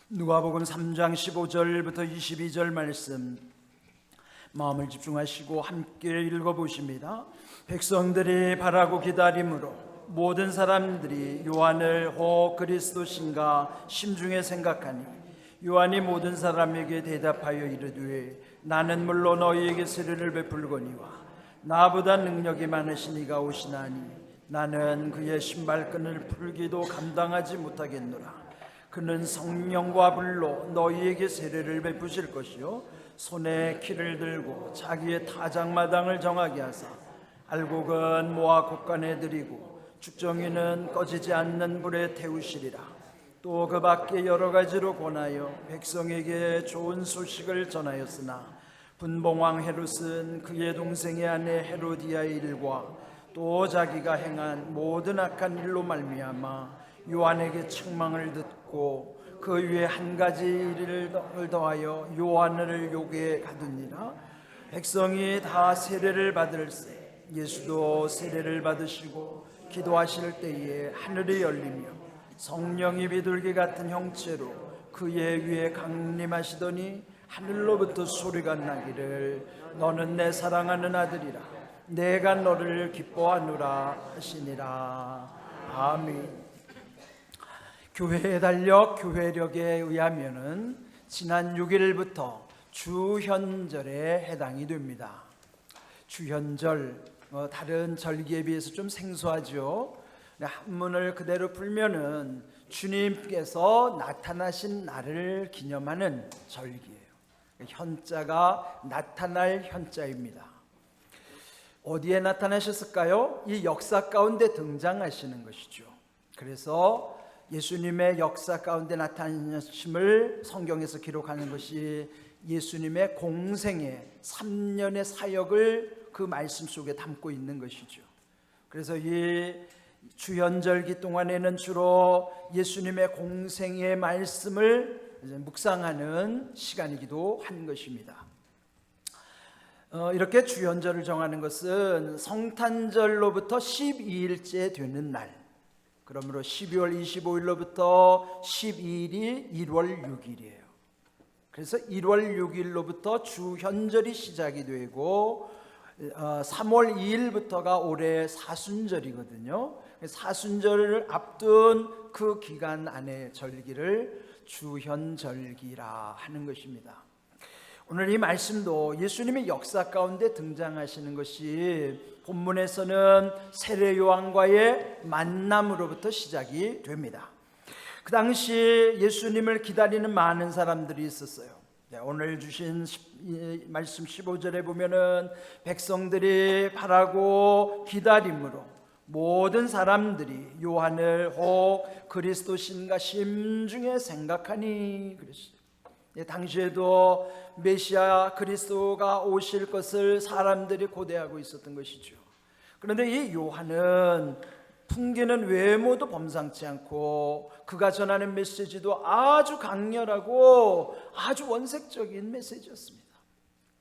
누가복음 3장 15절부터 22절 말씀 마음을 집중하시고 함께 읽어보십니다. 백성들이 바라고 기다림으로 모든 사람들이 요한을 혹 그리스도신가 심중에 생각하니 요한이 모든 사람에게 대답하여 이르되 나는 물론 너희에게 세례를 베풀거니와 나보다 능력이 많으신 이가 오시나니 나는 그의 신발끈을 풀기도 감당하지 못하겠노라. 그는 성령과 불로 너희에게 세례를 베푸실 것이요 손에 키를 들고 자기의 타작마당을 정하게 하사 알곡은 모아 곡간에 들이고 죽정이는 꺼지지 않는 불에 태우시리라. 또 그 밖에 여러 가지로 권하여 백성에게 좋은 소식을 전하였으나 분봉왕 헤롯은 그의 동생의 아내 헤로디아의 일과 또 자기가 행한 모든 악한 일로 말미암아 요한에게 책망을 듣고 그 위에 한 가지 일을 더하여 요한을 요괴에 가두니라. 백성이 다 세례를 받을세 예수도 세례를 받으시고 기도하실 때에 하늘이 열리며 성령이 비둘기 같은 형체로 그의 위에 강림하시더니 하늘로부터 소리가 나기를 너는 내 사랑하는 아들이라 내가 너를 기뻐하노라 하시니라. 아멘. 교회의 달력, 교회력에 의하면은 지난 6일부터 주현절에 해당이 됩니다. 주현절, 다른 절기에 비해서 좀 생소하죠. 한문을 그대로 풀면은 주님께서 나타나신 날을 기념하는 절기예요. 현자가 나타날 현자입니다. 어디에 나타나셨을까요? 이 역사 가운데 등장하시는 것이죠. 그래서 예수님의 역사 가운데 나타나심을 성경에서 기록하는 것이 예수님의 공생의 3년의 사역을 그 말씀 속에 담고 있는 것이죠. 그래서 이 주현절기 동안에는 주로 예수님의 공생의 말씀을 묵상하는 시간이기도 한 것입니다. 이렇게 주현절을 정하는 것은 성탄절로부터 12일째 되는 날, 그러므로 12월 25일로부터 12일이 1월 6일이에요. 그래서 1월 6일로부터 주현절이 시작이 되고 3월 2일부터가 올해 사순절이거든요. 사순절을 앞둔 그 기간 안에 절기를 주현절기라 하는 것입니다. 오늘 이 말씀도 예수님의 역사 가운데 등장하시는 것이 본문에서는 세례 요한과의 만남으로부터 시작이 됩니다. 그 당시 예수님을 기다리는 많은 사람들이 있었어요. 오늘 주신 말씀 15절에 보면은 백성들이 바라고 기다림으로 모든 사람들이 요한을 혹 그리스도신가 심중에 생각하니 그랬어요. 당시에도 메시아 그리스도가 오실 것을 사람들이 고대하고 있었던 것이죠. 그런데 이 요한은 풍기는 외모도 범상치 않고 그가 전하는 메시지도 아주 강렬하고 아주 원색적인 메시지였습니다.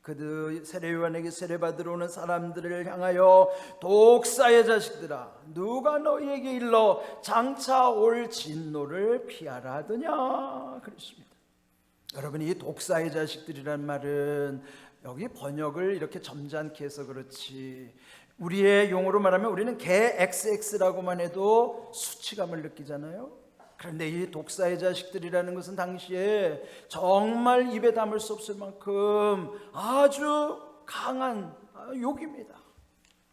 그 세례 요한에게 세례받으러 오는 사람들을 향하여 독사의 자식들아 누가 너희에게 일러 장차 올 진노를 피하라 하더냐 그랬습니다. 여러분, 이 독사의 자식들이란 말은 여기 번역을 이렇게 점잖게 해서 그렇지 우리의 용어로 말하면 우리는 개 XX라고만 해도 수치감을 느끼잖아요. 그런데 이 독사의 자식들이라는 것은 당시에 정말 입에 담을 수 없을 만큼 아주 강한 욕입니다.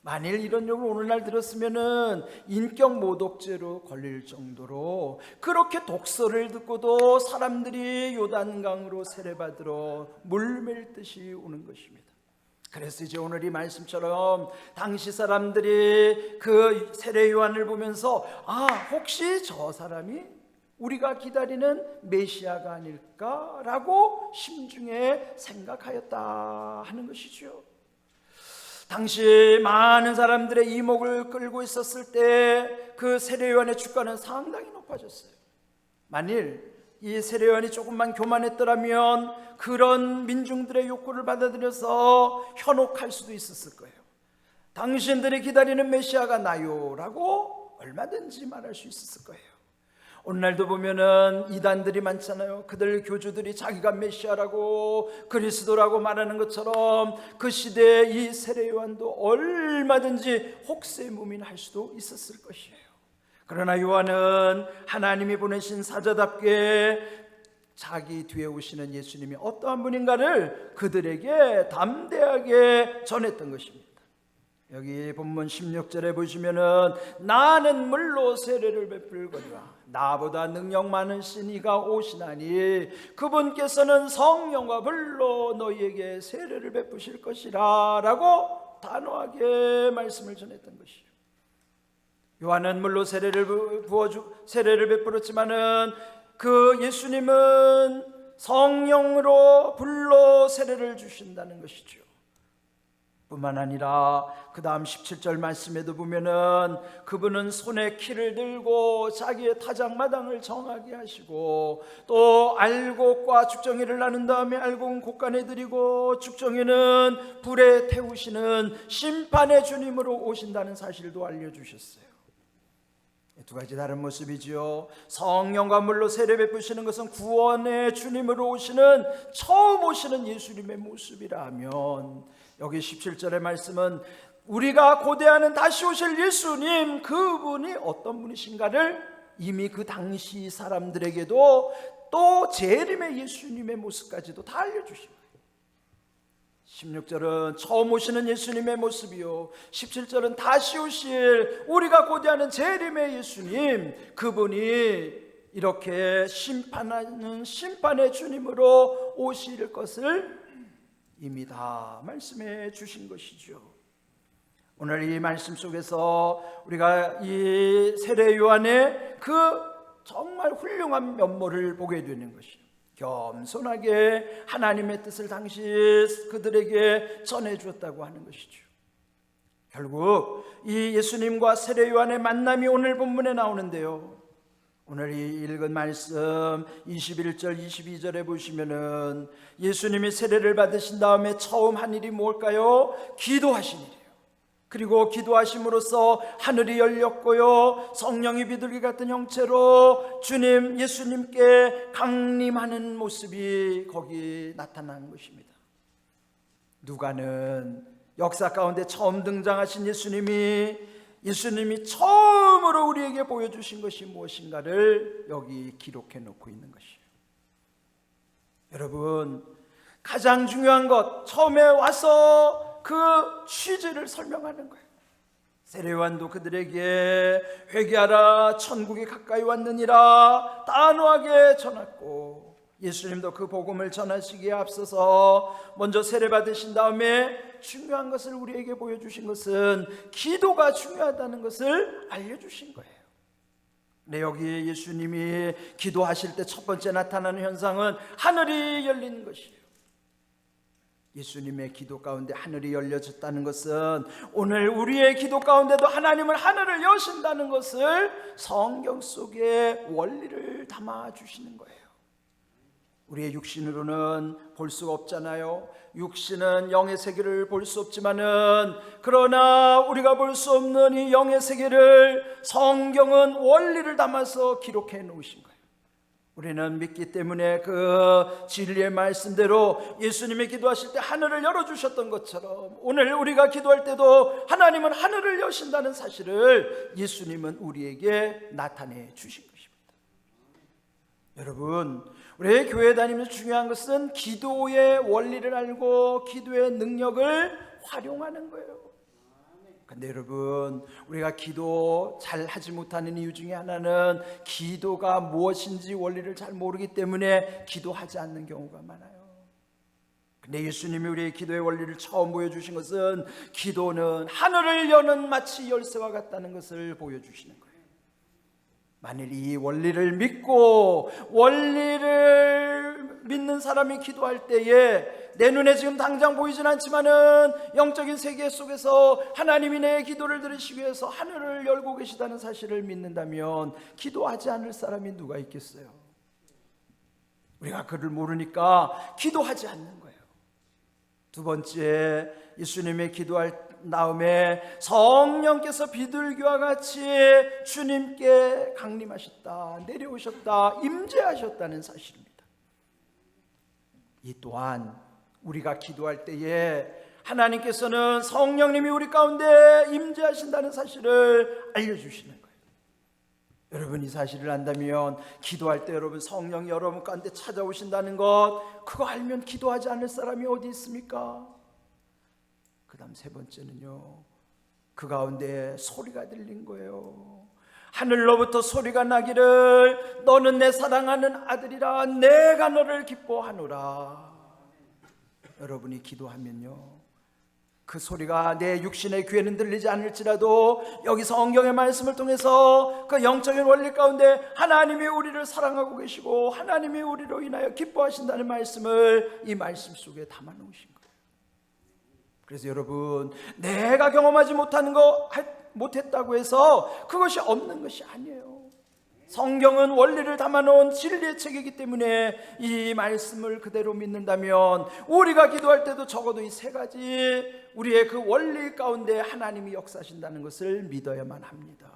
만일 이런 욕을 오늘날 들었으면은 인격 모독죄로 걸릴 정도로 그렇게 독서를 듣고도 사람들이 요단강으로 세례받으러 물밀듯이 오는 것입니다. 그래서 이제 오늘 이 말씀처럼 당시 사람들이 그 세례 요한을 보면서 혹시 저 사람이 우리가 기다리는 메시아가 아닐까라고 심중에 생각하였다 하는 것이죠. 당시 많은 사람들의 이목을 끌고 있었을 때 그 세례 요한의 주가는 상당히 높아졌어요. 만일 이 세례 요한이 조금만 교만했더라면 그런 민중들의 욕구를 받아들여서 현혹할 수도 있었을 거예요. 당신들이 기다리는 메시아가 나요 라고 얼마든지 말할 수 있었을 거예요. 오늘날도 보면은 이단들이 많잖아요. 그들 교주들이 자기가 메시아라고 그리스도라고 말하는 것처럼 그 시대에 이 세례 요한도 얼마든지 혹세무민할 수도 있었을 것이에요. 그러나 요한은 하나님이 보내신 사자답게 자기 뒤에 오시는 예수님이 어떠한 분인가를 그들에게 담대하게 전했던 것입니다. 여기 본문 16절에 보시면은 나는 물로 세례를 베풀거니와 나보다 능력 많으신 이가 오시나니 그분께서는 성령과 불로 너희에게 세례를 베푸실 것이라 라고 단호하게 말씀을 전했던 것이에요. 요한은 물로 세례를 베풀었지만은 그 예수님은 성령으로 불로 세례를 주신다는 것이죠. 뿐만 아니라 그 다음 17절 말씀에도 보면은 그분은 손에 키를 들고 자기의 타작마당을 정하게 하시고 또 알곡과 죽정이를 나눈 다음에 알곡은 곡간에 드리고 죽정이는 불에 태우시는 심판의 주님으로 오신다는 사실도 알려주셨어요. 두 가지 다른 모습이지요. 성령과 물로 세례 베푸시는 것은 구원의 주님으로 오시는 처음 오시는 예수님의 모습이라면 여기 17절의 말씀은 우리가 고대하는 다시 오실 예수님 그분이 어떤 분이신가를 이미 그 당시 사람들에게도 또 재림의 예수님의 모습까지도 다 알려주신 거예요. 16절은 처음 오시는 예수님의 모습이요 17절은 다시 오실 우리가 고대하는 재림의 예수님 그분이 이렇게 심판하는 심판의 주님으로 오실 것을 이미 다 말씀해 주신 것이죠. 오늘 이 말씀 속에서 우리가 이 세례 요한의 그 정말 훌륭한 면모를 보게 되는 것이죠. 겸손하게 하나님의 뜻을 당시 그들에게 전해 주었다고 하는 것이죠. 결국 이 예수님과 세례 요한의 만남이 오늘 본문에 나오는데요. 오늘 이 읽은 말씀 21절 22절에 보시면은 예수님이 세례를 받으신 다음에 처음 한 일이 뭘까요? 기도하신 일이에요. 그리고 기도하심으로써 하늘이 열렸고요 성령이 비둘기 같은 형체로 주님 예수님께 강림하는 모습이 거기 나타난 것입니다. 누가는 역사 가운데 처음 등장하신 예수님이 처음으로 우리에게 보여주신 것이 무엇인가를 여기 기록해 놓고 있는 것이에요. 여러분 가장 중요한 것 처음에 와서 그 취지를 설명하는 거예요. 세례 요한도 그들에게 회개하라 천국이 가까이 왔느니라 단호하게 전했고 예수님도 그 복음을 전하시기에 앞서서 먼저 세례 받으신 다음에 중요한 것을 우리에게 보여주신 것은 기도가 중요하다는 것을 알려주신 거예요. 네, 여기 예수님이 기도하실 때 첫 번째 나타나는 현상은 하늘이 열리는 것이에요. 예수님의 기도 가운데 하늘이 열려졌다는 것은 오늘 우리의 기도 가운데도 하나님은 하늘을 여신다는 것을 성경 속에 원리를 담아주시는 거예요. 우리의 육신으로는 볼 수가 없잖아요. 육신은 영의 세계를 볼 수 없지만은 그러나 우리가 볼 수 없는 이 영의 세계를 성경은 원리를 담아서 기록해 놓으신 거예요. 우리는 믿기 때문에 그 진리의 말씀대로 예수님이 기도하실 때 하늘을 열어주셨던 것처럼 오늘 우리가 기도할 때도 하나님은 하늘을 여신다는 사실을 예수님은 우리에게 나타내 주신 것입니다. 여러분 우리 교회 다니면서 중요한 것은 기도의 원리를 알고 기도의 능력을 활용하는 거예요. 근데 여러분 우리가 기도 잘 하지 못하는 이유 중에 하나는 기도가 무엇인지 원리를 잘 모르기 때문에 기도하지 않는 경우가 많아요. 근데 예수님이 우리의 기도의 원리를 처음 보여주신 것은 기도는 하늘을 여는 마치 열쇠와 같다는 것을 보여주시는 거예요. 만일 이 원리를 믿고 원리를 믿는 사람이 기도할 때에 내 눈에 지금 당장 보이진 않지만은 영적인 세계 속에서 하나님이 내 기도를 들으시기 위해서 하늘을 열고 계시다는 사실을 믿는다면 기도하지 않을 사람이 누가 있겠어요? 우리가 그를 모르니까 기도하지 않는 거예요. 두 번째 예수님의 기도할 다음에 성령께서 비둘기와 같이 주님께 강림하셨다, 내려오셨다, 임재하셨다는 사실입니다. 이 또한 우리가 기도할 때에 하나님께서는 성령님이 우리 가운데 임재하신다는 사실을 알려주시는 거예요. 여러분, 이 사실을 안다면 기도할 때 여러분 성령이 여러분 가운데 찾아오신다는 것, 그거 알면 기도하지 않을 사람이 어디 있습니까? 그 다음 세 번째는요, 그 가운데 소리가 들린 거예요. 하늘로부터 소리가 나기를 너는 내 사랑하는 아들이라, 내가 너를 기뻐하노라. 여러분이 기도하면요, 그 소리가 내 육신의 귀에는 들리지 않을지라도 여기 성경의 말씀을 통해서 그 영적인 원리 가운데 하나님이 우리를 사랑하고 계시고 하나님이 우리로 인하여 기뻐하신다는 말씀을 이 말씀 속에 담아 놓으신 거예요. 그래서 여러분, 내가 경험하지 못했다고 해서 그것이 없는 것이 아니에요. 성경은 원리를 담아놓은 진리의 책이기 때문에 이 말씀을 그대로 믿는다면 우리가 기도할 때도 적어도 이 세 가지 우리의 그 원리 가운데 하나님이 역사하신다는 것을 믿어야만 합니다.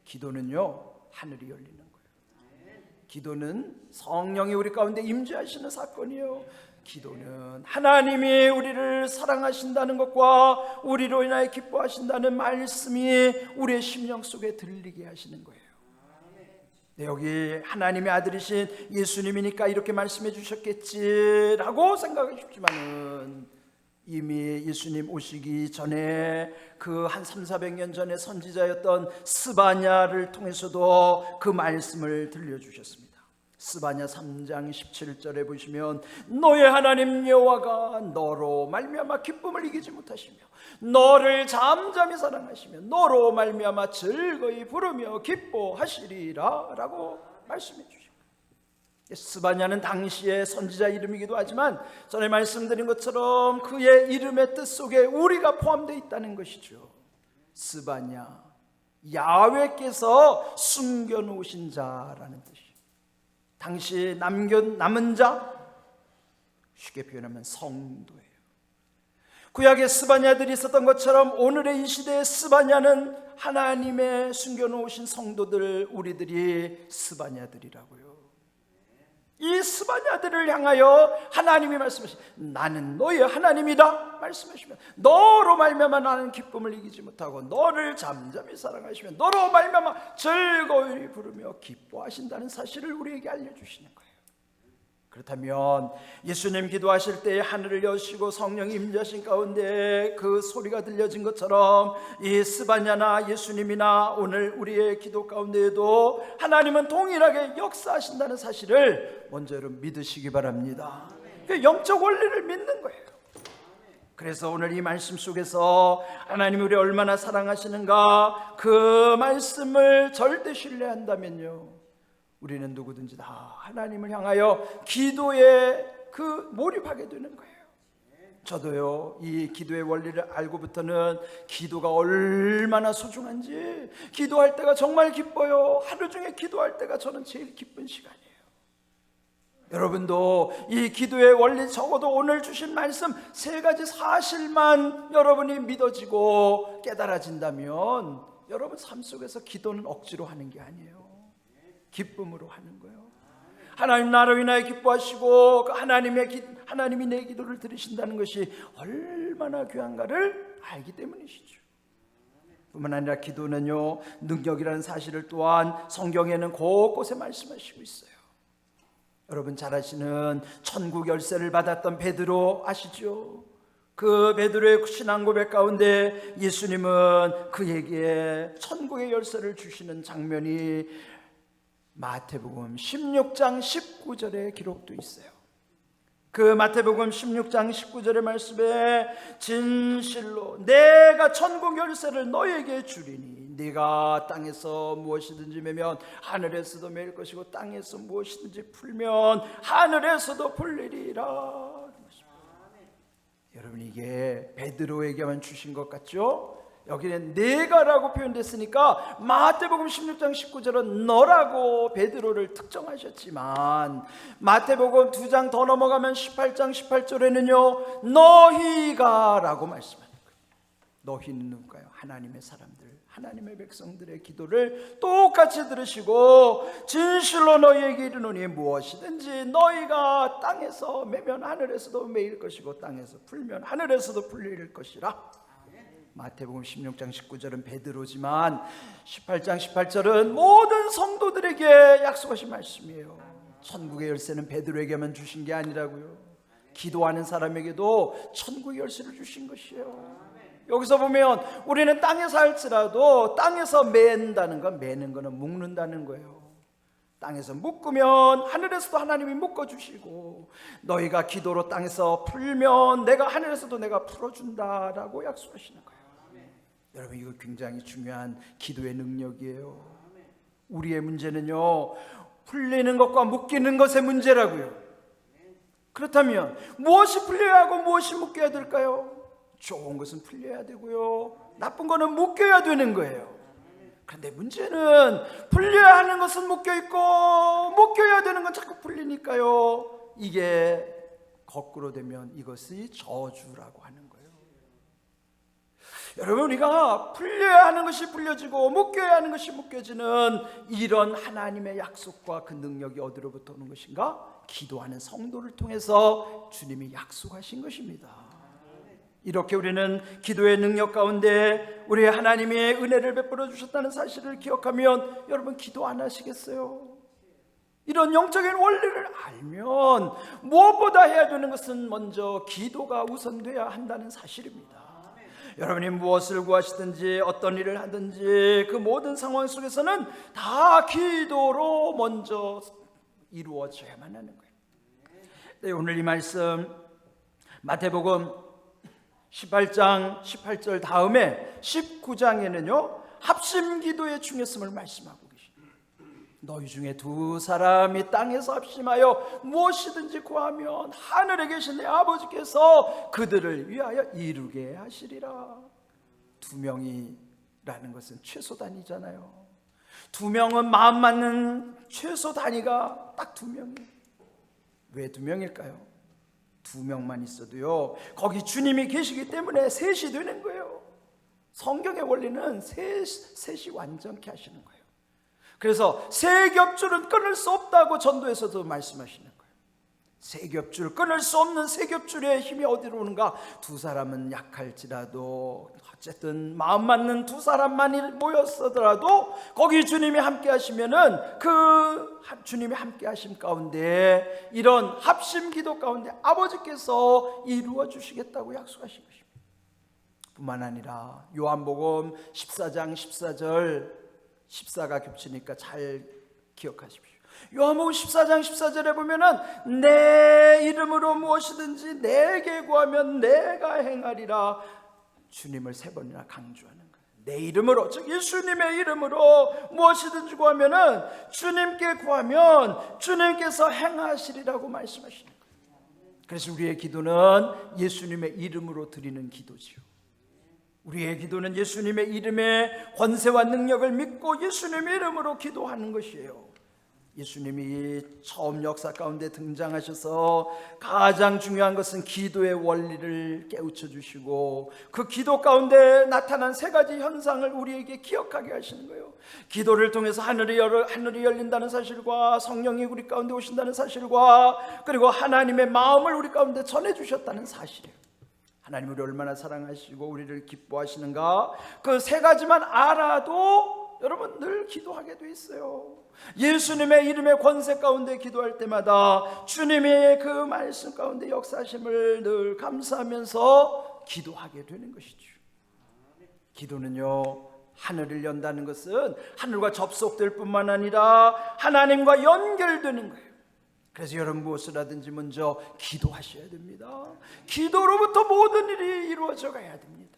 기도는요, 하늘이 열리는 거예요. 기도는 성령이 우리 가운데 임재하시는 사건이에요. 기도는 하나님이 우리를 사랑하신다는 것과 우리로 인하여 기뻐하신다는 말씀이 우리의 심령 속에 들리게 하시는 거예요. 네, 여기 하나님의 아들이신 예수님이니까 이렇게 말씀해 주셨겠지라고 생각하셨지만은 이미 예수님 오시기 전에 그 한 300~400년 전에 선지자였던 스바냐를 통해서도 그 말씀을 들려주셨습니다. 스바냐 3장 17절에 보시면 너의 하나님 여호와가 너로 말미암아 기쁨을 이기지 못하시며 너를 잠잠히 사랑하시며 너로 말미암아 즐거이 부르며 기뻐하시리라 라고 말씀해 주십니다. 스바냐는 당시의 선지자 이름이기도 하지만 전에 말씀드린 것처럼 그의 이름의 뜻 속에 우리가 포함되어 있다는 것이죠. 스바냐, 야훼께서 숨겨놓으신 자라는 뜻이에요. 당시 남은 자, 쉽게 표현하면 성도예요. 구약의 스바냐들이 있었던 것처럼 오늘의 이 시대의 스바냐는 하나님의 숨겨놓으신 성도들, 우리들이 스바냐들이라고요. 이 스바냐들을 향하여 하나님이 말씀하시면 나는 너의 하나님이다 말씀하시면 너로 말미암아 나는 기쁨을 이기지 못하고 너를 잠잠히 사랑하시며 너로 말미암아 즐거이 부르며 기뻐하신다는 사실을 우리에게 알려주시는 거예요. 그렇다면 예수님 기도하실 때 하늘을 여시고 성령이 임재하신 가운데 그 소리가 들려진 것처럼 이 스바냐나 예수님이나 오늘 우리의 기도 가운데에도 하나님은 동일하게 역사하신다는 사실을 먼저 여러분 믿으시기 바랍니다. 그 영적 원리를 믿는 거예요. 그래서 오늘 이 말씀 속에서 하나님이 우리 얼마나 사랑하시는가 그 말씀을 절대 신뢰한다면요, 우리는 누구든지 다 하나님을 향하여 기도에 그 몰입하게 되는 거예요. 저도요, 이 기도의 원리를 알고부터는 기도가 얼마나 소중한지, 기도할 때가 정말 기뻐요. 하루 중에 기도할 때가 저는 제일 기쁜 시간이에요. 여러분도 이 기도의 원리, 적어도 오늘 주신 말씀 세 가지 사실만 여러분이 믿어지고 깨달아진다면 여러분 삶 속에서 기도는 억지로 하는 게 아니에요. 기쁨으로 하는 거예요. 하나님 나로 인하여 기뻐하시고 하나님이 내 기도를 들으신다는 것이 얼마나 귀한가를 알기 때문이시죠. 뿐만 아니라 기도는요, 능력이라는 사실을 또한 성경에는 곳곳에 말씀하시고 있어요. 여러분 잘 아시는 천국 열쇠를 받았던 베드로 아시죠? 그 베드로의 신앙 고백 가운데 예수님은 그에게 천국의 열쇠를 주시는 장면이 마태복음 16장 19절에 기록되어 있어요. 그 마태복음 16장 19절의 말씀에 진실로 내가 천국 열쇠를 너에게 주리니 네가 땅에서 무엇이든지 매면 하늘에서도 매일 것이고 땅에서 무엇이든지 풀면 하늘에서도 풀리리라. 여러분, 이게 베드로에게만 주신 것 같죠? 여기는 내가라고 표현됐으니까 마태복음 16장 19절은 너라고 베드로를 특정하셨지만 마태복음 2장 더 넘어가면 18장 18절에는요 너희가 라고 말씀합니다. 너희는 누굴까요? 하나님의 사람들, 하나님의 백성들의 기도를 똑같이 들으시고 진실로 너희에게 이르노니 무엇이든지 너희가 땅에서 매면 하늘에서도 매일 것이고 땅에서 풀면 하늘에서도 풀릴 것이라. 마태복음 16장 19절은 베드로지만 18장 18절은 모든 성도들에게 약속하신 말씀이에요. 천국의 열쇠는 베드로에게만 주신 게 아니라고요. 기도하는 사람에게도 천국의 열쇠를 주신 것이에요. 여기서 보면 우리는 땅에 살지라도 땅에서 맨다는 건, 매는 거는 묶는다는 거예요. 땅에서 묶으면 하늘에서도 하나님이 묶어주시고, 너희가 기도로 땅에서 풀면 내가 하늘에서도 내가 풀어준다라고 약속하시는 거예요. 여러분, 이거 굉장히 중요한 기도의 능력이에요. 우리의 문제는요, 풀리는 것과 묶이는 것의 문제라고요. 그렇다면 무엇이 풀려야 하고 무엇이 묶여야 될까요? 좋은 것은 풀려야 되고요, 나쁜 거는 묶여야 되는 거예요. 그런데 문제는 풀려야 하는 것은 묶여있고 묶여야 되는 건 자꾸 풀리니까요, 이게 거꾸로 되면 이것이 저주라고 하는 거예요. 여러분, 우리가 풀려야 하는 것이 풀려지고 묶여야 하는 것이 묶여지는 이런 하나님의 약속과 그 능력이 어디로부터 오는 것인가? 기도하는 성도를 통해서 주님이 약속하신 것입니다. 이렇게 우리는 기도의 능력 가운데 우리 하나님이 은혜를 베풀어 주셨다는 사실을 기억하면 여러분, 기도 안 하시겠어요? 이런 영적인 원리를 알면 무엇보다 해야 되는 것은 먼저 기도가 우선돼야 한다는 사실입니다. 여러분이 무엇을 구하시든지 어떤 일을 하든지 그 모든 상황 속에서는 다 기도로 먼저 이루어져야만 하는 거예요. 네, 오늘 이 말씀 마태복음 18장 18절 다음에 19장에는요 합심기도의 중요성을 말씀하고 계십니다. 너희 중에 두 사람이 땅에서 합심하여 무엇이든지 구하면 하늘에 계신 내 아버지께서 그들을 위하여 이루게 하시리라. 두 명이라는 것은 최소 단위잖아요. 두 명은 마음 맞는 최소 단위가 딱 두 명이에요. 왜 두 명일까요? 두 명만 있어도요, 거기 주님이 계시기 때문에 셋이 되는 거예요. 성경의 원리는 셋이 완전케 하시는 거예요. 그래서 세 겹줄은 끊을 수 없다고 전도에서도 말씀하시는 거예요. 세 겹줄, 끊을 수 없는 세 겹줄의 힘이 어디로 오는가? 두 사람은 약할지라도 어쨌든 마음 맞는 두 사람만이 모였더라도 거기 주님이 함께 하시면은 그 주님이 함께 하심 가운데 이런 합심 기도 가운데 아버지께서 이루어 주시겠다고 약속하신 것입니다. 뿐만 아니라 요한복음 14장 14절, 14가 겹치니까 잘 기억하십시오. 요한복음 14장 14절에 보면은 내 이름으로 무엇이든지 내게 구하면 내가 행하리라, 주님을 세 번이나 강조하는 거예요. 내 이름으로, 즉 예수님의 이름으로 무엇이든지 구하면은 주님께 구하면 주님께서 행하시리라고 말씀하시는 거예요. 그래서 우리의 기도는 예수님의 이름으로 드리는 기도지요. 우리의 기도는 예수님의 이름의 권세와 능력을 믿고 예수님의 이름으로 기도하는 것이에요. 예수님이 처음 역사 가운데 등장하셔서 가장 중요한 것은 기도의 원리를 깨우쳐 주시고 그 기도 가운데 나타난 세 가지 현상을 우리에게 기억하게 하시는 거예요. 기도를 통해서 하늘이 열린다는 사실과 성령이 우리 가운데 오신다는 사실과 그리고 하나님의 마음을 우리 가운데 전해주셨다는 사실이에요. 하나님 우리를 얼마나 사랑하시고 우리를 기뻐하시는가, 그 세 가지만 알아도 여러분 늘 기도하게 돼 있어요. 예수님의 이름의 권세 가운데 기도할 때마다 주님의 그 말씀 가운데 역사하심을 늘 감사하면서 기도하게 되는 것이죠. 기도는요, 하늘을 연다는 것은 하늘과 접속될 뿐만 아니라 하나님과 연결되는 거예요. 그래서 여러분 무엇을 하든지 먼저 기도하셔야 됩니다. 기도로부터 모든 일이 이루어져 가야 됩니다.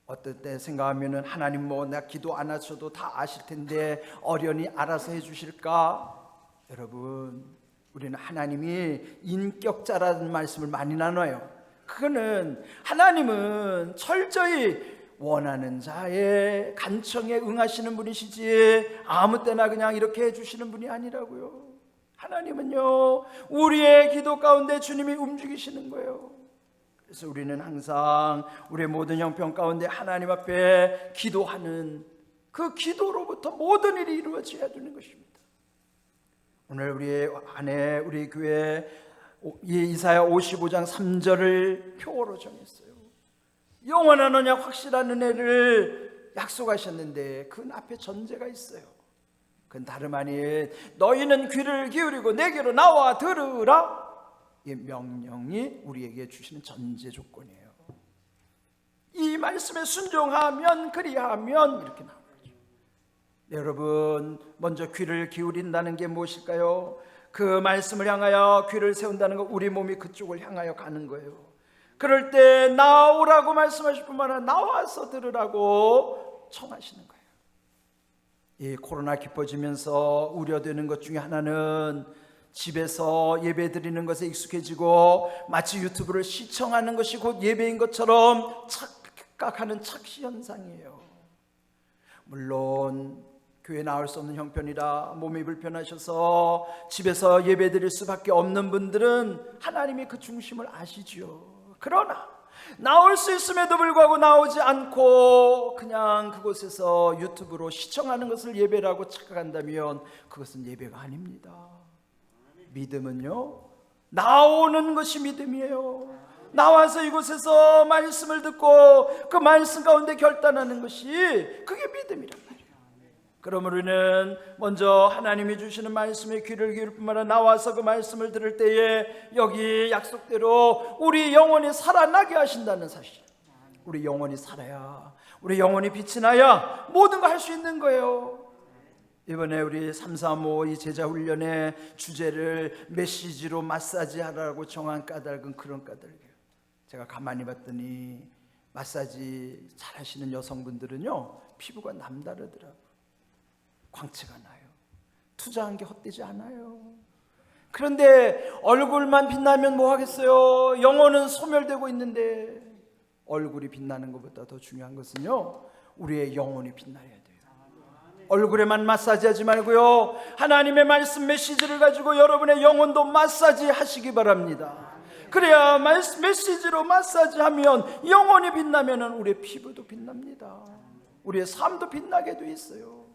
어떨 때 생각하면은 하나님 나 기도 안 하셔도 다 아실 텐데 어련히 알아서 해주실까? 여러분, 우리는 하나님이 인격자라는 말씀을 많이 나눠요. 그거는 하나님은 철저히 원하는 자의 간청에 응하시는 분이시지 아무 때나 그냥 이렇게 해주시는 분이 아니라고요. 하나님은요, 우리의 기도 가운데 주님이 움직이시는 거예요. 그래서 우리는 항상 우리의 모든 형편 가운데 하나님 앞에 기도하는 그 기도로부터 모든 일이 이루어져야 되는 것입니다. 오늘 우리 안에 우리 교회 이사야 55장 3절을 표어로 정했어요. 영원한 언약 확실한 은혜를 약속하셨는데 그 앞에 전제가 있어요. 그건 다름 아닌 너희는 귀를 기울이고 내게로 나와 들으라. 이 명령이 우리에게 주시는 전제 조건이에요. 이 말씀에 순종하면 그리하면 이렇게 나옵니다. 여러분, 먼저 귀를 기울인다는 게 무엇일까요? 그 말씀을 향하여 귀를 세운다는 거, 우리 몸이 그쪽을 향하여 가는 거예요. 그럴 때 나오라고 말씀하실 뿐만 아니라 나와서 들으라고 청하시는 거예요. 이 코로나 깊어지면서 우려되는 것 중에 하나는 집에서 예배 드리는 것에 익숙해지고 마치 유튜브를 시청하는 것이 곧 예배인 것처럼 착각하는 착시 현상이에요. 물론 교회 나올 수 없는 형편이라 몸이 불편하셔서 집에서 예배 드릴 수밖에 없는 분들은 하나님이 그 중심을 아시죠. 그러나 나올 수 있음에도 불구하고 나오지 않고 그냥 그곳에서 유튜브로 시청하는 것을 예배라고 착각한다면 그것은 예배가 아닙니다. 믿음은요, 나오는 것이 믿음이에요. 나와서 이곳에서 말씀을 듣고 그 말씀 가운데 결단하는 것이 그게 믿음이란 말이에요. 그럼 우리는 먼저 하나님이 주시는 말씀에 귀를 기울일 뿐만 아니라 나와서 그 말씀을 들을 때에 여기 약속대로 우리 영혼이 살아나게 하신다는 사실. 우리 영혼이 살아야, 우리 영혼이 빛이 나야 모든 거 할 수 있는 거예요. 이번에 우리 335 이 제자훈련의 주제를 메시지로 마사지하라고 정한 까닭은 그런 까닭이에요. 제가 가만히 봤더니 마사지 잘 하시는 여성분들은요, 피부가 남다르더라고요. 광채가 나요. 투자한 게 헛되지 않아요. 그런데 얼굴만 빛나면 뭐 하겠어요? 영혼은 소멸되고 있는데 얼굴이 빛나는 것보다 더 중요한 것은요, 우리의 영혼이 빛나야 돼요. 얼굴에만 마사지하지 말고요, 하나님의 말씀 메시지를 가지고 여러분의 영혼도 마사지 하시기 바랍니다. 그래야 메시지로 마사지하면 영혼이 빛나면 우리의 피부도 빛납니다. 우리의 삶도 빛나게 돼 있어요.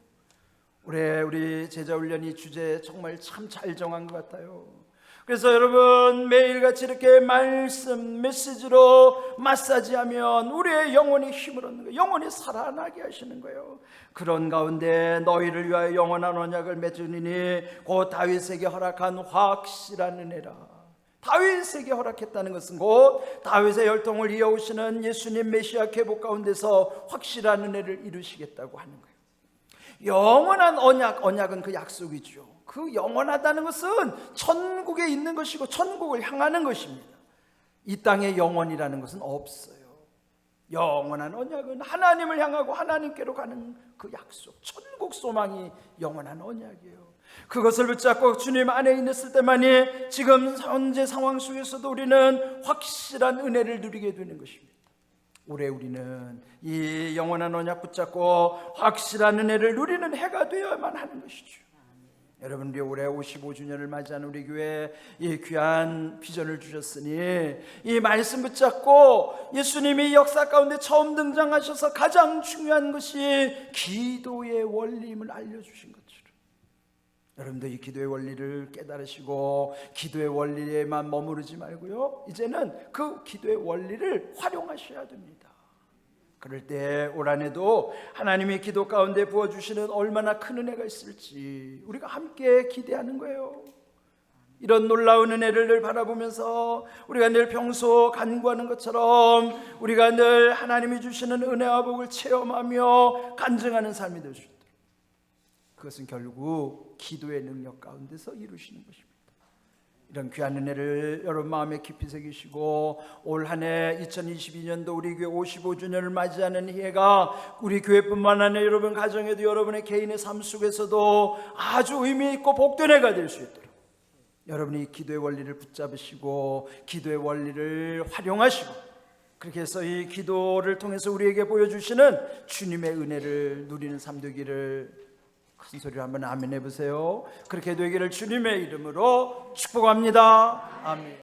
올해 우리 제자훈련이 주제 정말 참 잘 정한 것 같아요. 그래서 여러분, 매일같이 이렇게 말씀 메시지로 마사지하면 우리의 영혼이 힘을 얻는 거예요. 영혼이 살아나게 하시는 거예요. 그런 가운데 너희를 위하여 영원한 언약을 맺으니 곧 다윗에게 허락한 확실한 은혜라. 다윗에게 허락했다는 것은 곧 다윗의 혈통을 이어오시는 예수님 메시아 계복 가운데서 확실한 은혜를 이루시겠다고 하는 거예요. 영원한 언약은 그 약속이죠. 그 영원하다는 것은 천국에 있는 것이고 천국을 향하는 것입니다. 이 땅에 영원이라는 것은 없어요. 영원한 언약은 하나님을 향하고 하나님께로 가는 그 약속, 천국 소망이 영원한 언약이에요. 그것을 붙잡고 주님 안에 있을 때만이 지금 현재 상황 속에서도 우리는 확실한 은혜를 누리게 되는 것입니다. 올해 우리는 이 영원한 언약 붙잡고 확실한 은혜를 누리는 해가 되어야만 하는 것이죠. 여러분, 우리 올해 55주년을 맞이하는 우리 교회에 이 귀한 비전을 주셨으니 이 말씀 붙잡고 예수님이 역사 가운데 처음 등장하셔서 가장 중요한 것이 기도의 원리임을 알려주신 것처럼 여러분도 이 기도의 원리를 깨달으시고 기도의 원리에만 머무르지 말고요, 이제는 그 기도의 원리를 활용하셔야 됩니다. 그럴 때 올 한해도 하나님이 기도 가운데 부어주시는 얼마나 큰 은혜가 있을지 우리가 함께 기대하는 거예요. 이런 놀라운 은혜를 늘 바라보면서 우리가 늘 평소 간구하는 것처럼 우리가 늘 하나님이 주시는 은혜와 복을 체험하며 간증하는 삶이 될 수 있도록, 그것은 결국 기도의 능력 가운데서 이루시는 것입니다. 이런 귀한 은혜를 여러분 마음에 깊이 새기시고 올 한해 2022년도 우리 교회 55주년을 맞이하는 해가 우리 교회뿐만 아니라 여러분 가정에도 여러분의 개인의 삶 속에서도 아주 의미 있고 복된 해가 될 수 있도록 여러분이 기도의 원리를 붙잡으시고 기도의 원리를 활용하시고, 그렇게 해서 이 기도를 통해서 우리에게 보여주시는 주님의 은혜를 누리는 삶 되기를, 큰 소리로 한번 아멘 해보세요. 그렇게 되기를 주님의 이름으로 축복합니다. 아멘.